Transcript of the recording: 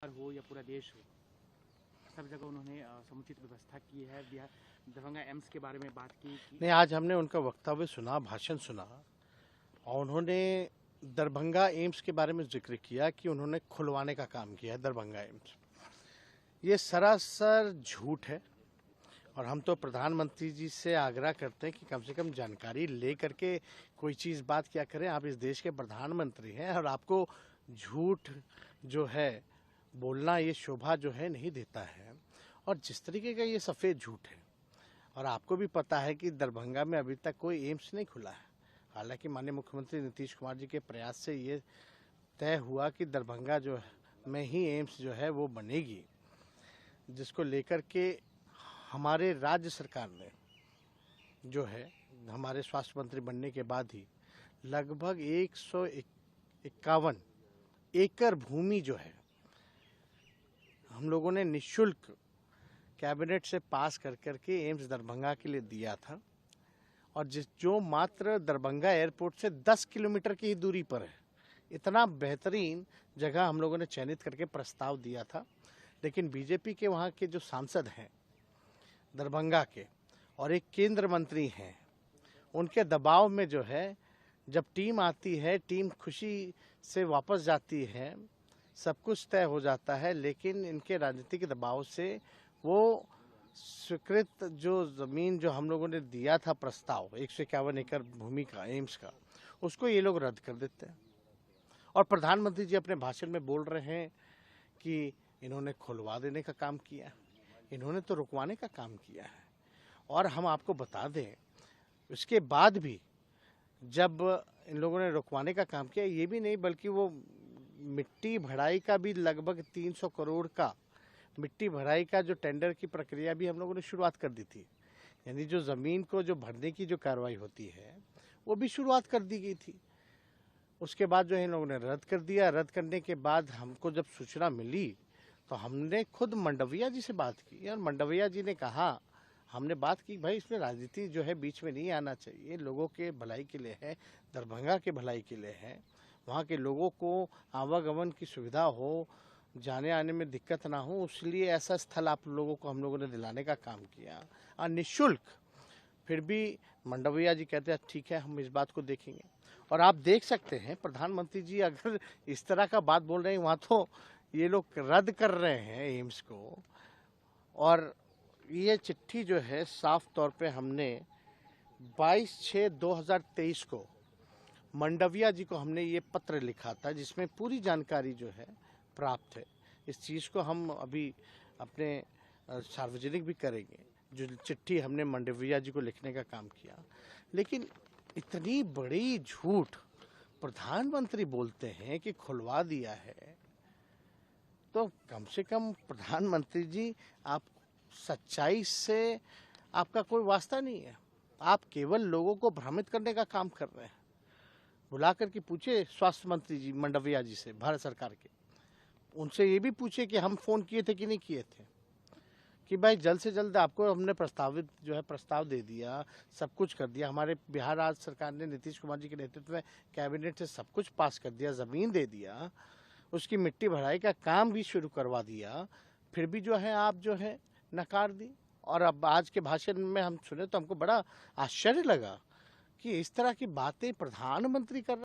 हो या पूरा देश हो, सब जगह उन्होंने समुचित व्यवस्था की है। दरभंगा एम्स के बारे में बात की। नहीं, आज हमने उनका वक्तव्य सुना, भाषण सुना, और उन्होंने दरभंगा एम्स के बारे में जिक्र किया कि उन्होंने खुलवाने का काम किया है दरभंगा एम्स। ये सरासर झूठ है और हम तो प्रधानमंत्री जी से आग्रह करते हैं कि कम से कम जानकारी ले करके कोई चीज़ बात क्या करें। आप इस देश के प्रधानमंत्री हैं और आपको झूठ जो है बोलना, ये शोभा जो है नहीं देता है। और जिस तरीके का ये सफ़ेद झूठ है, और आपको भी पता है कि दरभंगा में अभी तक कोई एम्स नहीं खुला है। हालांकि माननीय मुख्यमंत्री नीतीश कुमार जी के प्रयास से ये तय हुआ कि दरभंगा जो में ही एम्स जो है वो बनेगी, जिसको लेकर के हमारे राज्य सरकार ने जो है हमारे स्वास्थ्य मंत्री बनने के बाद ही लगभग 151 एकड़ भूमि जो है हम लोगों ने निःशुल्क कैबिनेट से पास कर करके एम्स दरभंगा के लिए दिया था, और जो मात्र दरभंगा एयरपोर्ट से 10 किलोमीटर की ही दूरी पर है। इतना बेहतरीन जगह हम लोगों ने चयनित करके प्रस्ताव दिया था, लेकिन बीजेपी के वहाँ के जो सांसद हैं दरभंगा के और एक केंद्र मंत्री हैं, उनके दबाव में जो है जब टीम आती है, टीम खुशी से वापस जाती है, सब कुछ तय हो जाता है, लेकिन इनके राजनीतिक दबाव से वो स्वीकृत जो ज़मीन जो हम लोगों ने दिया था प्रस्ताव 151 एकड़ भूमि का एम्स का, उसको ये लोग रद्द कर देते हैं। और प्रधानमंत्री जी अपने भाषण में बोल रहे हैं कि इन्होंने खुलवा देने का काम किया है, इन्होंने तो रुकवाने का काम किया है। और हम आपको बता दें, उसके बाद भी जब इन लोगों ने रुकवाने का काम किया, ये भी नहीं बल्कि वो मिट्टी भराई का भी लगभग 300 करोड़ का मिट्टी भराई का जो टेंडर की प्रक्रिया भी हम लोगों ने शुरुआत कर दी थी। यानी जो ज़मीन को जो भरने की जो कार्रवाई होती है वो भी शुरुआत कर दी गई थी। उसके बाद जो है इन लोगों ने रद्द कर दिया। रद्द करने के बाद हमको जब सूचना मिली तो हमने खुद मंडविया जी से बात की, और मंडविया जी ने कहा, हमने बात की भाई इसमें राजनीति जो है बीच में नहीं आना चाहिए, लोगों के भलाई के लिए है, दरभंगा के भलाई के लिए है, वहाँ के लोगों को आवागमन की सुविधा हो, जाने आने में दिक्कत ना हो, इसलिए ऐसा स्थल आप लोगों को हम लोगों ने दिलाने का काम किया और निःशुल्क। फिर भी मंडविया जी कहते हैं ठीक है, हम इस बात को देखेंगे। और आप देख सकते हैं प्रधानमंत्री जी अगर इस तरह का बात बोल रहे हैं, वहाँ तो ये लोग रद्द कर रहे हैं एम्स को। और ये चिट्ठी जो है साफ तौर पे हमने 22/6/2023 को मंडविया जी को हमने ये पत्र लिखा था, जिसमें पूरी जानकारी जो है प्राप्त है। इस चीज़ को हम अभी अपने सार्वजनिक भी करेंगे, जो चिट्ठी हमने मंडविया जी को लिखने का काम किया। लेकिन इतनी बड़ी झूठ प्रधानमंत्री बोलते हैं कि खुलवा दिया है, तो कम से कम प्रधानमंत्री जी आप सच्चाई से आपका कोई वास्ता नहीं है। आप केवल लोगों को भ्रमित करने का काम कर रहे हैं। बुला करके पूछे स्वास्थ्य मंत्री जी मंडविया जी से, भारत सरकार के, उनसे ये भी पूछे कि हम फ़ोन किए थे कि नहीं किए थे, कि भाई जल्द से जल्द आपको हमने प्रस्ताव दे दिया, सब कुछ कर दिया। हमारे बिहार राज्य सरकार ने नीतीश कुमार जी के नेतृत्व में कैबिनेट से सब कुछ पास कर दिया, ज़मीन दे दिया, उसकी मिट्टी भराई का काम भी शुरू करवा दिया, फिर भी जो है आप जो है नकार दी। और अब आज के भाषण में हम सुने तो हमको बड़ा आश्चर्य लगा कि इस तरह की बातें प्रधानमंत्री कर